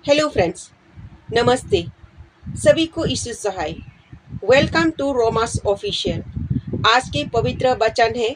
Hello friends, नमस्ते। सभी को यीशु सहाय। Welcome to Romas official. आज के पवित्र वचन है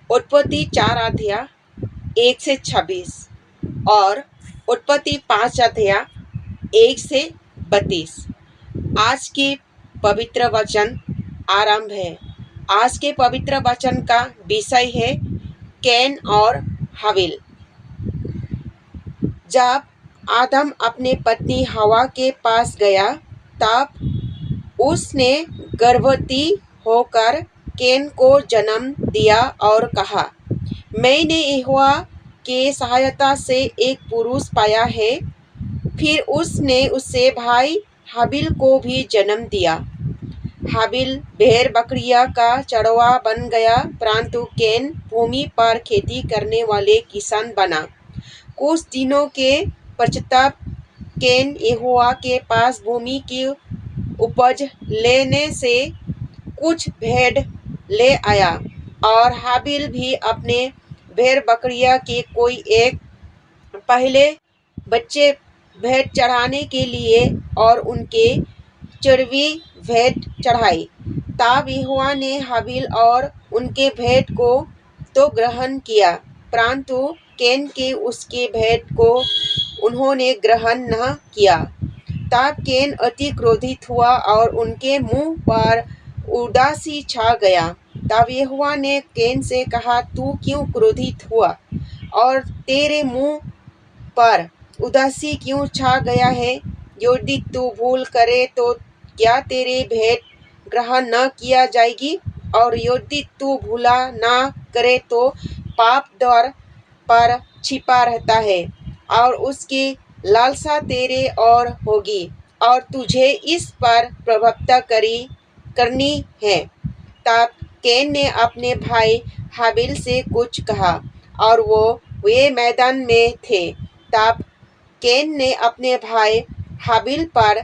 उत्पत्ति 4 अध्याय 1 से 26 और उत्पत्ति 5 अध्याय 1 से 32। आज के पवित्र वचन आरंभ है। आज के पवित्र वचन का विषय है कैन और हाबिल। जब आदम अपने पत्नी हवा के पास गया तब उसने गर्भवती होकर कैन को जन्म दिया और कहा, मैंने यहोवा के सहायता से एक पुरुष पाया है। फिर उसने उससे भाई हाबिल को भी जन्म दिया। हाबिल भेड़ बकरियां का चरवा बन गया, परंतु कैन भूमि पर खेती करने वाले किसान बना। कुछ दिनों के पश्चात कैन यहोवा के पास भूमि की उपज लेने से कुछ भेड़ ले आया और हाबिल भी अपने भेड़ बकरियां के कोई एक पहले बच्चे भेंट चढ़ाने के लिए और उनके चरवी भेंट चढ़ाई। तब यहोवा ने हाबिल और उनके भेंट को तो ग्रहण किया, परंतु कैन के उसके भेंट को उन्होंने ग्रहण न किया। तब कैन अति क्रोधित हुआ और उनके मुंह पर उदासी छा गया। तब यहोवा ने कैन से कहा, तू क्यों क्रोधित हुआ और तेरे मुंह पर उदासी क्यों छा गया है? यदि तू भूल करे तो क्या तेरे भेंट ग्रहण न किया जाएगी? और यदि तू भूला न करे तो पाप द्वार पर छिपा रहता है और उसकी लालसा तेरे और होगी और तुझे इस पर प्रभुत्व करनी है। तब कैन ने अपने भाई हाबिल से कुछ कहा और वे मैदान में थे। तब कैन ने अपने भाई हाबिल पर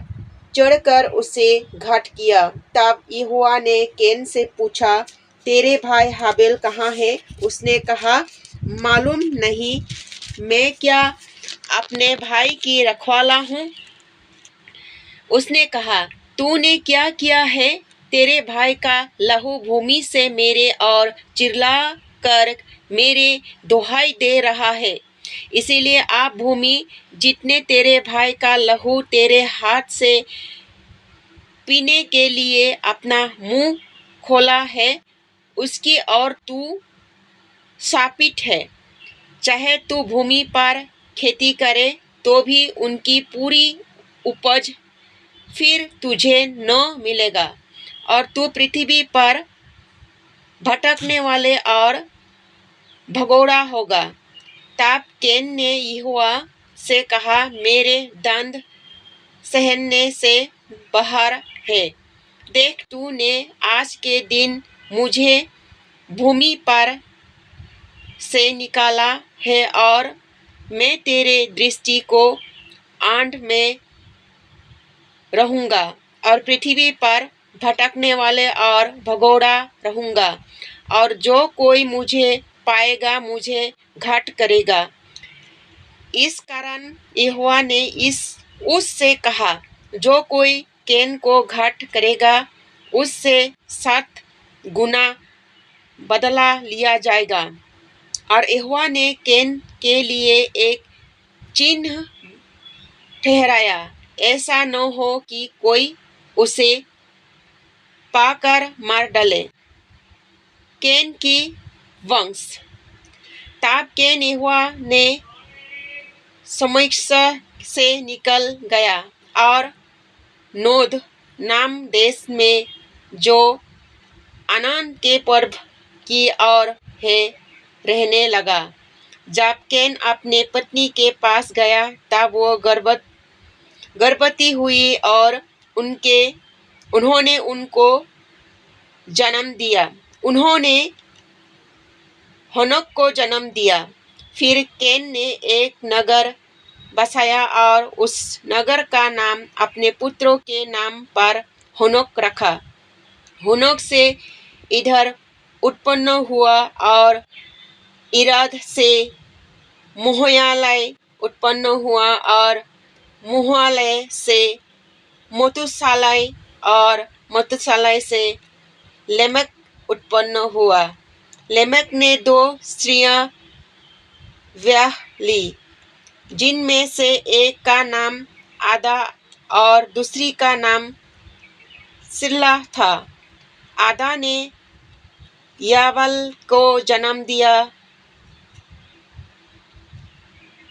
चढ़कर उसे घात किया। तब यहोवा ने कैन से पूछा, तेरे भाई हाबिल कहाँ है? उसने कहा, मालूम नहीं, मैं क्या अपने भाई की रखवाला हूँ? उसने कहा, तूने क्या किया है? तेरे भाई का लहू भूमि से मेरे और चिल्ला कर मेरे दुहाई दे रहा है। इसीलिए आप भूमि जितने तेरे भाई का लहू तेरे हाथ से पीने के लिए अपना मुंह खोला है, उसकी और तू शापित है। चाहे तू भूमि पर खेती करे तो भी उनकी पूरी उपज फिर तुझे न मिलेगा और तू पृथ्वी पर भटकने वाले और भगोड़ा होगा। तब कैन ने यहोवा से कहा, मेरे दंड सहने से बाहर है। देख, तूने आज के दिन मुझे भूमि पर से निकाला है और मैं तेरे दृष्टि को आंध में रहूंगा और पृथ्वी पर भटकने वाले और भगोड़ा रहूंगा और जो कोई मुझे पाएगा मुझे घात करेगा। इस कारण यहोवा ने उससे कहा, जो कोई कैन को घात करेगा उससे 7 गुना बदला लिया जाएगा। और यहोवा ने कैन के लिए एक चिन्ह ठहराया, ऐसा न हो कि कोई उसे पाकर मार डाले। कैन की वंश। तब कैन यहोवा ने समक्ष से निकल गया और नोद नाम देश में जो अनान के पर्व की ओर है रहने लगा। जब कैन अपने पत्नी के पास गया तब वो गर्भवती हुई और उन्होंने उनको जन्म दिया। उन्होंने हनोक को जन्म दिया। फिर कैन ने एक नगर बसाया और उस नगर का नाम अपने पुत्रों के नाम पर हनोक रखा। हनोक से इधर उत्पन्न हुआ और इराद से मोहयालै उत्पन्न हुआ और मुहालय से मतुसालय और मतुसालय से लेमेक उत्पन्न हुआ। लेमेक ने 2 स्त्रियां ब्याह ली, जिनमें से एक का नाम आदा और दूसरी का नाम सिल्ला था। आदा ने यावल को जन्म दिया।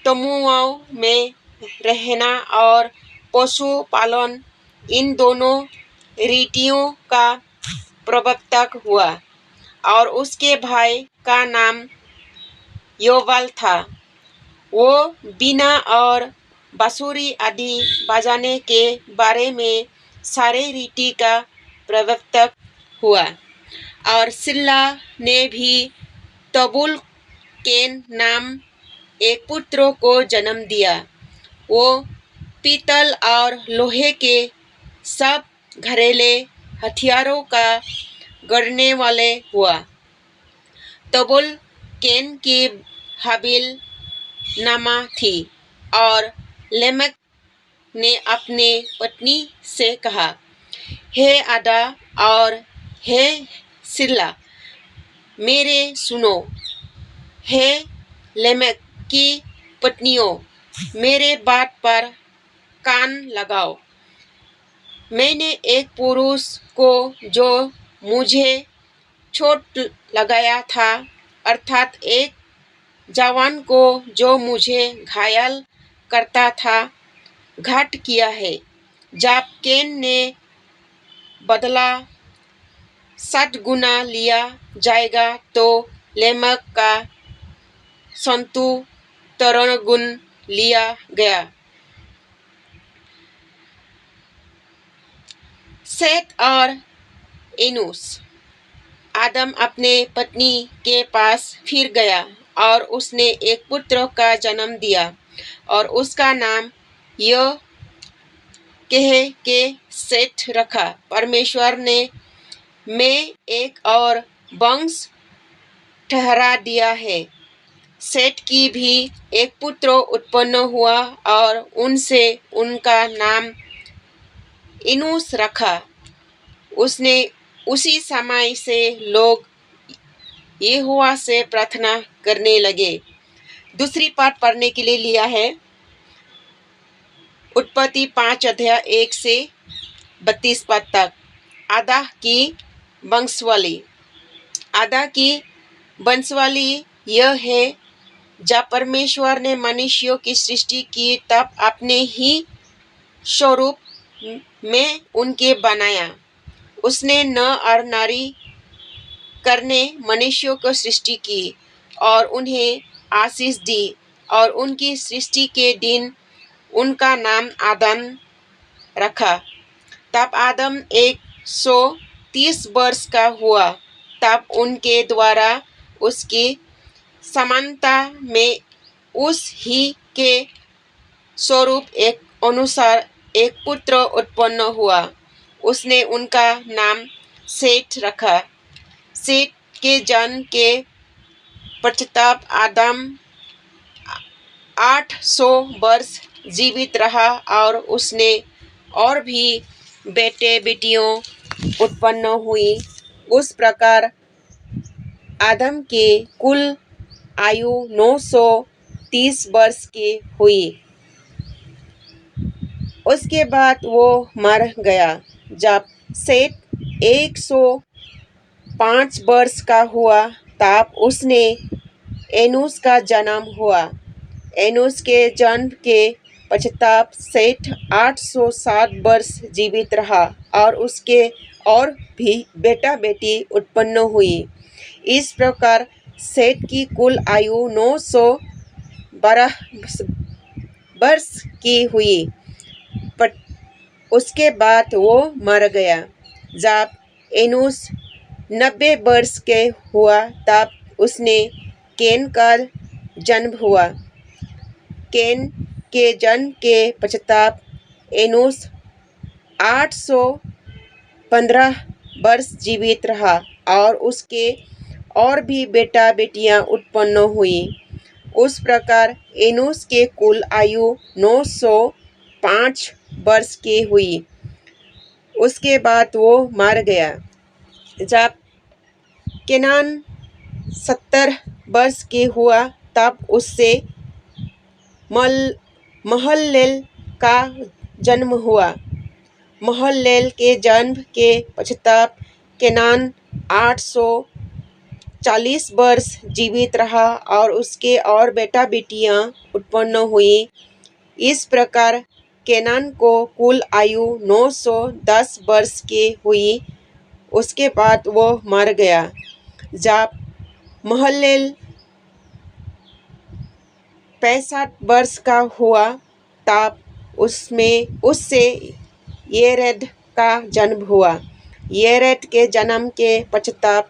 तमुओं में रहना और पशुपालन इन दोनों रीतियों का प्रवर्तक हुआ, और उसके भाई का नाम योवाल था। वो बीना और बांसुरी आदि बजाने के बारे में सारे रीति का प्रवर्तक हुआ। और सिल्ला ने भी तबुल केन नाम एक पुत्र को जन्म दिया। वो पीतल और लोहे के सब घरेले हथियारों का गढ़ने वाले हुआ। तबुल केन की हाबिल नामा थी, और लेमेक ने अपने पत्नी से कहा, हे आदा और हे सिल्ला, मेरे सुनो। हे लेमेक की पत्नियों, मेरे बात पर कान लगाओ। मैंने एक पुरुष को जो मुझे चोट लगाया था, अर्थात एक जवान को जो मुझे घायल करता था, घात किया है। जब केन ने बदला 7 गुना लिया जाएगा, तो लेमेक का 77 गुण लिया गया। सेत और एनोस। आदम अपने पत्नी के पास फिर गया और उसने एक पुत्र का जन्म दिया, और उसका नाम यह कह के सेत रखा, परमेश्वर ने मैं एक और वंश ठहरा दिया है। सेत की भी एक पुत्र उत्पन्न हुआ, और उनसे उनका नाम एनोस रखा। उसने उसी समय से लोग यहोवा से प्रार्थना करने लगे। दूसरी पाठ पढ़ने के लिए लिया है उत्पत्ति 5 अध्याय 1 से 32 पद तक। आदा की वंशावली। आदा की वंशावली यह है, जब परमेश्वर ने मनुष्यों की सृष्टि की, तब अपने ही स्वरूप में उनके बनाया। उसने नर और नारी करने मनुष्यों को सृष्टि की और उन्हें आशीष दी, और उनकी सृष्टि के दिन उनका नाम आदम रखा। तब आदम 130 वर्ष का हुआ। तब उनके द्वारा उसकी समानता में उस ही के स्वरूप एक अनुसार एक पुत्र उत्पन्न हुआ। उसने उनका नाम सेत रखा। सेत के जन्म के पश्चात आदम 800 वर्ष जीवित रहा, और उसने और भी बेटे बेटियों उत्पन्न हुई। उस प्रकार आदम की कुल आयु 930 वर्ष की हुई। उसके बाद वो मर गया। जब सेत 105 वर्ष का हुआ, तब उसने एनोस का जन्म हुआ। एनोस के जन्म के पश्चात सेत 860 वर्ष जीवित रहा, और उसके और भी बेटा बेटी उत्पन्न हुई। इस प्रकार सेत की कुल आयु 912 वर्ष की हुई। उसके बाद वो मर गया। जब एनोस 90 वर्ष के हुआ, तब उसने केन का जन्म हुआ। केन के जन्म के पश्चात एनोस 815 वर्ष जीवित रहा, और उसके और भी बेटा बेटियां उत्पन्न हुई। उस प्रकार एनोस के कुल आयु 5 वर्ष की हुई। उसके बाद वो मर गया। जब केनान 70 वर्ष की हुआ तब उससे महललेल का जन्म हुआ। महललेल के जन्म के पश्चात केनान 840 वर्ष जीवित रहा और उसके और बेटा बेटियां उत्पन्न हुई। इस प्रकार केनान को कुल आयु 910 वर्ष की हुई। उसके बाद वो मर गया। जब महललेल 65 वर्ष का हुआ तब उससे येरेद का जन्म हुआ। येरेद के जन्म के पश्चात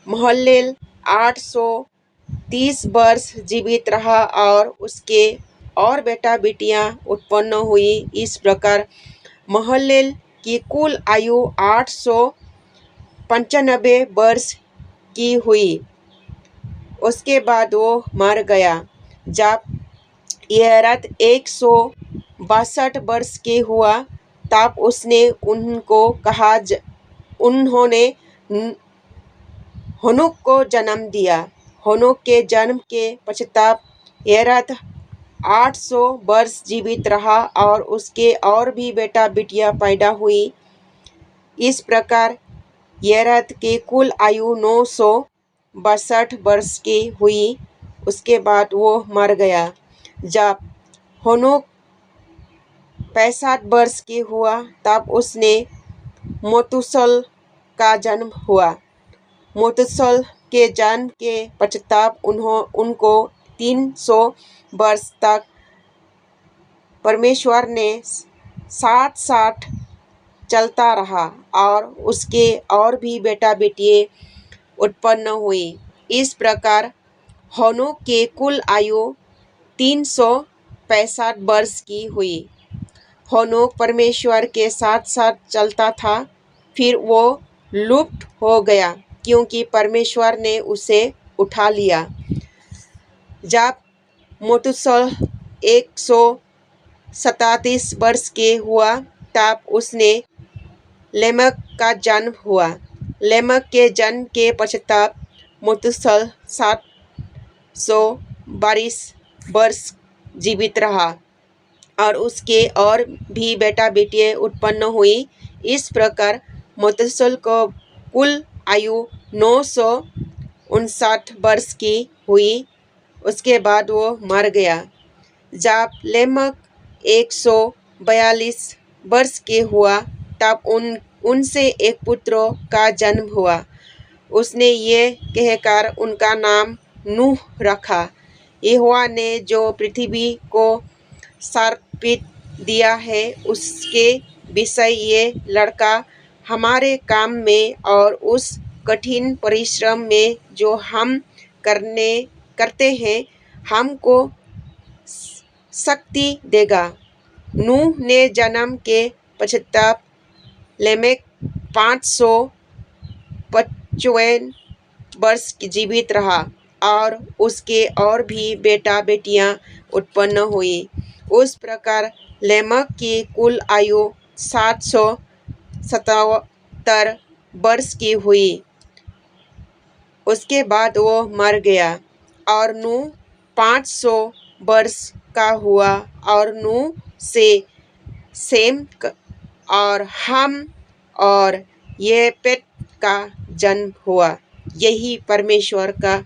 महललेल 830 वर्ष जीवित रहा और उसके और बेटा बेटियां उत्पन्न हुई। इस प्रकार महललेल की कुल आयु 895 वर्ष की हुई। उसके बाद वो मर गया। जब येरेद 162 वर्ष के हुआ तब उसने उन्होंने हनोक को जन्म दिया। हनोक के जन्म के पश्चात येरेद 800 वर्ष जीवित रहा और उसके और भी बेटा बेटियां पैदा हुई। इस प्रकार येरेद की कुल आयु 962 वर्ष की हुई। उसके बाद वो मर गया। जब हनोक 65 वर्ष की हुआ तब उसने मतूशल का जन्म हुआ। मतूशल के जन्म के पश्चात उनको 300 वर्ष तक परमेश्वर ने साथ चलता रहा और उसके और भी बेटा बेटियां उत्पन्न हुई। इस प्रकार हनोक की कुल आयु 365 वर्ष की हुई। हनोक परमेश्वर के साथ चलता था, फिर वो लुप्त हो गया क्योंकि परमेश्वर ने उसे उठा लिया। जब मतूशल 137 वर्ष के हुआ तब उसने लेमेक का जन्म हुआ। लेमेक के जन्म के पश्चात मतूशल 722 वर्ष जीवित रहा और उसके और भी बेटा बेटियां उत्पन्न हुई। इस प्रकार मतूशल को कुल आयु 959 वर्ष की हुई। उसके बाद वो मर गया। जब लेमेक 142 वर्ष के हुआ तब उनसे एक पुत्र का जन्म हुआ। उसने ये कहकर उनका नाम नूह रखा, यहोवा ने जो पृथ्वी को श्रापित दिया है उसके विषय ये लड़का हमारे काम में और उस कठिन परिश्रम में जो हम करते हैं हमको शक्ति देगा। नूह ने जन्म के पश्चात लेमेक 555 वर्ष जीवित रहा और उसके और भी बेटा बेटियां उत्पन्न हुई। उस प्रकार लेमेक की कुल आयु 777 वर्ष की हुई। उसके बाद वो मर गया। और नूह 500 वर्ष का हुआ और नूह से शेम और हम और येपेत का जन्म हुआ। यही परमेश्वर का